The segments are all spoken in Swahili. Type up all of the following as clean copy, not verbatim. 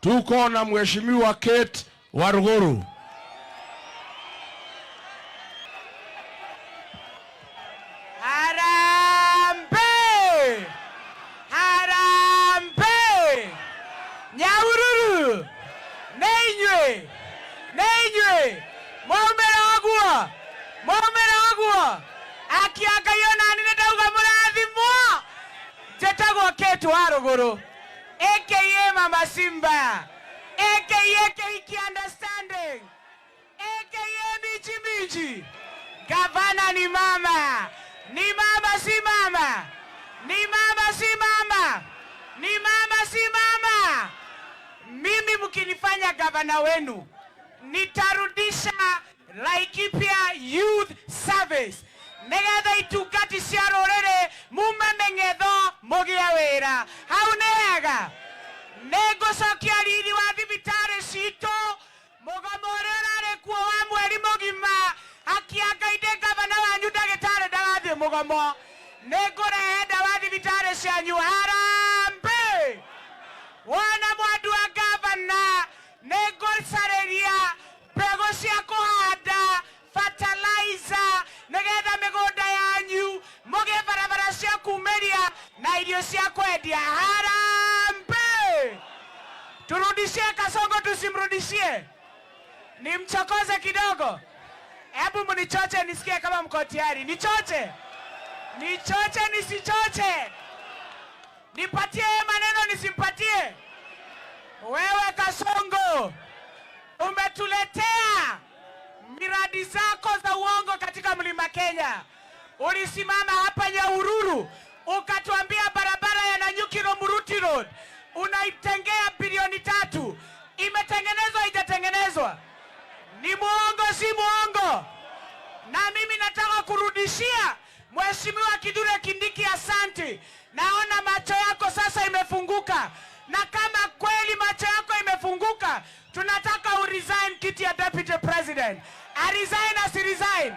tuko na Mheshimiwa Kate Waruguru. Harambe! Harambe! Nyahururu! Neinywe! Neinywe! Momera agua! Akiaga yona nine dauga murathimwo! Jetagwo Kate Waruguru. AKA Mama Simba. AKA Kiki Understanding. AKA Michi Michi. Gavana ni mama. Ni mama si mama. Ni mama si mama. Ni mama si mama. Mimi mkinifanya gavana wenu, nitarudisha Laikipia Youth Service. Negetha itungati cia rurire mumengetho mugia wira. Hau nega. Negucokia riri wa thibitari citu. Mugomo uria urari kuo wa mweri mugima. Akianga inde gavana wanyu ndagitari ndagathie mugomo. Nigurehe ndawa thibitari cianyu. Harambe! Wana mwandu wa gavana. Nigucariria mbegu cia kuhanda, fertilizer, negetha migunda yanyu mugie barabara cia kumeria na irio cia kwendia. Harambe! Turudishie Kasongo, tusimrudishie? Nimchokoze kidogo? Hebu mnichoche nisikie kama mko tayari. Nichoche? Nichoche nisichoche? Nipatie maneno nisimpatie? Wewe Kasongo, umetuletea miradi zako za uongo katika Mlima Kenya. Ulisimama hapa Nyahururu ukatuambia barabara ya Nanyuki Muruti Road unaitengea bilioni 3. Imetengenezwa haijatengenezwa? Ni muongo si muongo? Na mimi nataka kurudishia Mheshimiwa Kithure Kindiki asante. Naona macho yako sasa imefunguka. Na kama kweli macho yako imefunguka, tunataka uresign kiti ya Deputy President. Resign asiresign?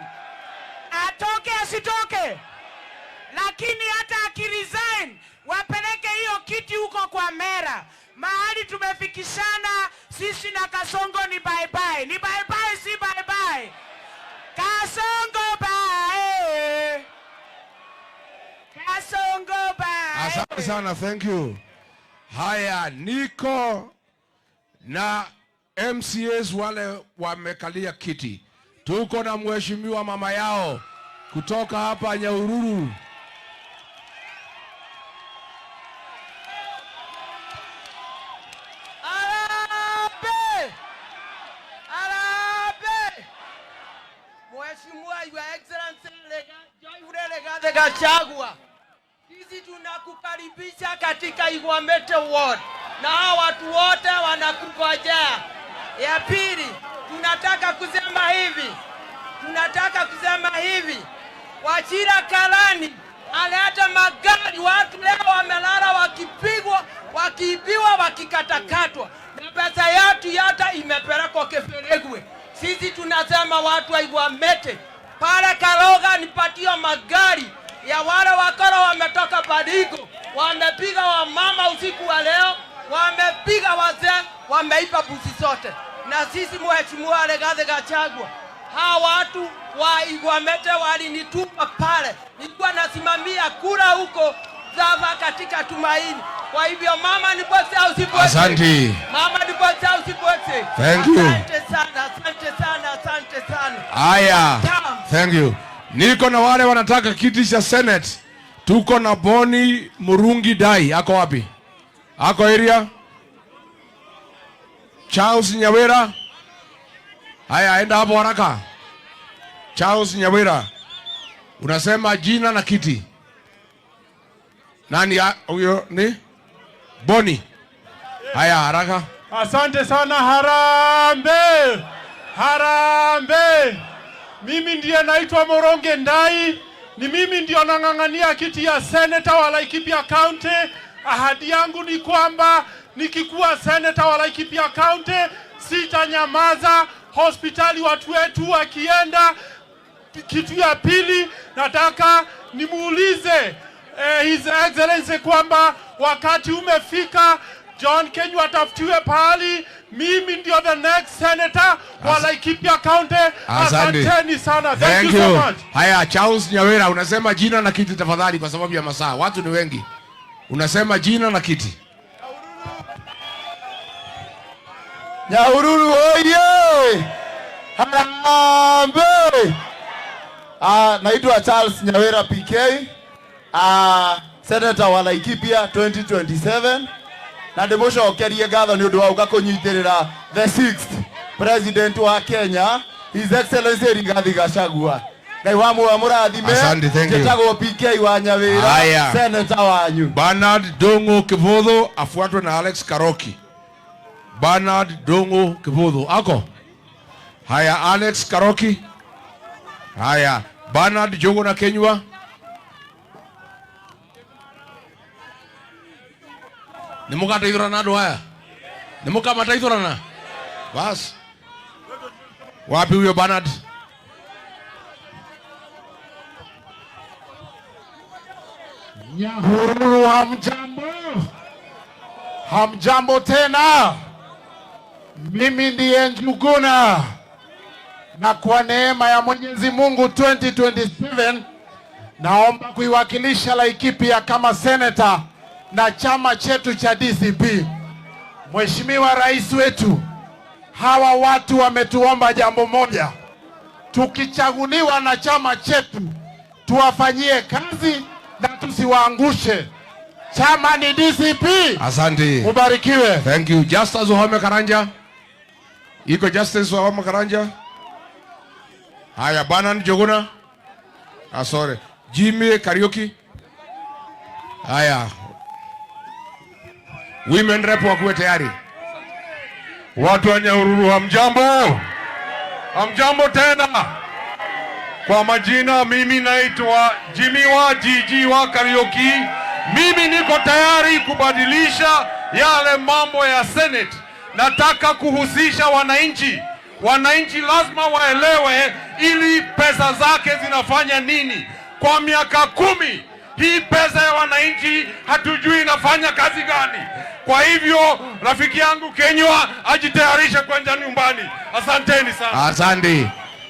Atoke asitoke? Lakini hata akiresign, wapeleke hiyo kiti huko kwa Mera. Mahali tumefikishana sisi na Kasongo ni bye bye. Ni bye bye si bye bye? Kasongo bye. Kasongo bye. Asante sana, thank you. Haya, niko na MCAs wale wamekalia kiti. Tuko na Mheshimiwa mama yao kutoka hapa Nyahururu. Arambe! Arambe! Mheshimiwa Your Excellency Rigathi Gachagua, sisi tunakukaribisha katika Igwamete Ward na hawa watu wote wanakungojea. Ya pili, tunataka kusema hivi, Wachira Karani aleta magari, watu leo wamelala wakipigwa, wakiibiwa, wakikatakatwa, na pesa yetu yote imepelekwa Keferegwe. Sisi tunasema watu wa Igwamete pale Karoga nipatie magari ya wale wakora wametoka Badigo, wamepiga wamama usiku wa leo, wamepiga wazee, wameipa busi zote. Na sisi Mheshimiwa Rigathi Gachagua, hawa watu wa Igwamete walinitupa pale, nilikuwa nasimamia kura huko Zava katika Tumaini. Kwa hivyo mama ni bosi au si bosi? Asante. Mama ni bosi au si bosi? Thank you. Asante sana, asante sana, asante sana. Haya, thank you. Niko na wale wanataka kiti cha Senate. Tuko na Boni Murungi Dai. Ako wapi? Ako area? Charles Nyawera. Haya, enda hapo haraka. Charles Nyawera. Unasema jina na kiti. Nani huyo ni? Boni. Haya, haraka. Asante sana. Harambe! Harambe! Mimi ndiye naitwa Moronge Ndai. Ni mimi ndio nang'ang'ania kiti ya Senator wa Laikipia County. Ahadi yangu ni kwamba nikikuwa Senator wa Laikipia County sitanyamaza. Hospitali watu wetu wakienda. Kitu ya pili nataka nimuulize His Excellency kwamba wakati umefika John Kenywa atafutiwe pahali. Mimi ndio the next senator wa Laikipia County. Asanteni sana. Thank you so much. Haya, Charles Nyawera, unasema jina na kiti tafadhali, kwa sababu ya masaa. Watu ni wengi. Unasema jina na kiti. Nyahururu oye! Harambe! Naitwa Charles Nyawera PK. Senator wa Laikipia 2027. Na ndemosho okerie gatho ni undu wa uka kunyitirira the 6th president wa Kenya, His Excellency Rigathi Gachagua. Ngai wa murathime. Asante, thank you. Jetagwo PK wa Nyawera, senator wanyu. Bernard Dongo Kivuthu afuatwe na Alex Karoki. Bernard Dongo Kivuthu ako. Haya, Alex Karoki. Haya, Bernard Jongo na Kenywa. Nimuka taithorana ndo haya. Nimuka mataithorana. Bas. Wapi huyo Bernard? Nyahururu, hamjambo. Hamjambo tena. Mimi ndiye Njuguna. Na kwa neema ya Mwenyezi Mungu 2027 naomba kuiwakilisha Laikipia kama senator na chama chetu cha DCP. Mheshimiwa Rais wetu, hawa watu wametuomba jambo moja. Tukichaguliwa na chama chetu, tuwafanyie kazi na tusiwaangushe. Chama ni DCP. Asante. Ubarikiwe. Thank you. Justice Wahome Karanja. Iko Justice Wahome Karanja. Haya, Bernard Joguna. Sorry. Jimmy Kariuki. Haya. Women rep wakuwe tayari. Watu wa Nyahururu, hamjambo. Hamjambo tena. Kwa majina, mimi naitwa Jimmy wa Jiji wa Kariuki. Mimi niko tayari kubadilisha yale mambo ya Senate. Nataka kuhusisha wananchi. Wananchi lazima waelewe ili pesa zake zinafanya nini. Kwa miaka 10 hii pesa ya wananchi hatujui inafanya kazi gani. Kwa hivyo rafiki yangu Kenywa ajitayarisha kwenda nyumbani. Asanteni sana. Asante.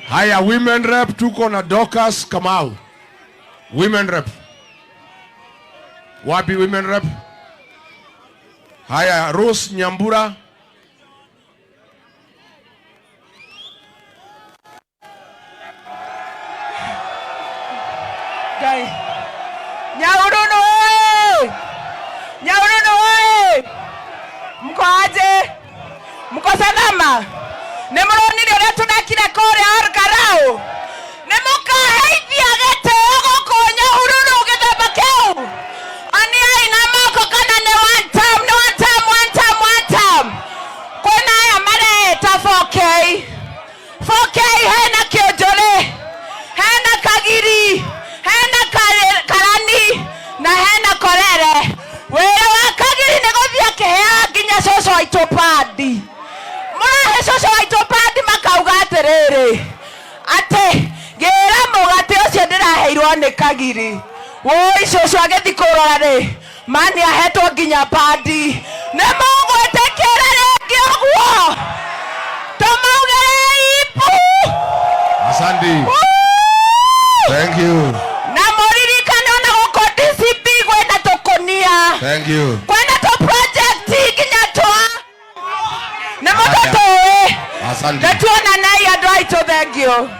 Haya, women rep tuko na Dorcas Kamau. Women rep. Wapi women rep? Haya, Rose Nyambura. Nyahururu! Nyahururu! Mko aje? Mko salama? Nemuroni uria tunakire kore Arkarau. Nemukaheithia gitego ko Nyahururu githemba kiu. Ani aina mako kana ne one time. Kwina aya mareta 4K. 4K hena kionjore. Hena kagiri. Hena karani. Na hena korere. Wira wa kagiri negothia kihea nginya coco wa itopandi. Murahe coco wa itopandi makauga atiriri ati gira mugate ucio ndiraheirwo ni kagiri. Woi coco agethi kurora ri mani ahetwo nginya pandi. Ni mugwetekera ringi uguo. Tumaugire ipu. Asante. Thank you. Na moririkane ona guko DCP gwena tukunia. Thank you. Kwena to project nginya twa. Na mutoto we. Asante. Natuona naye andũ aitũ, thank you.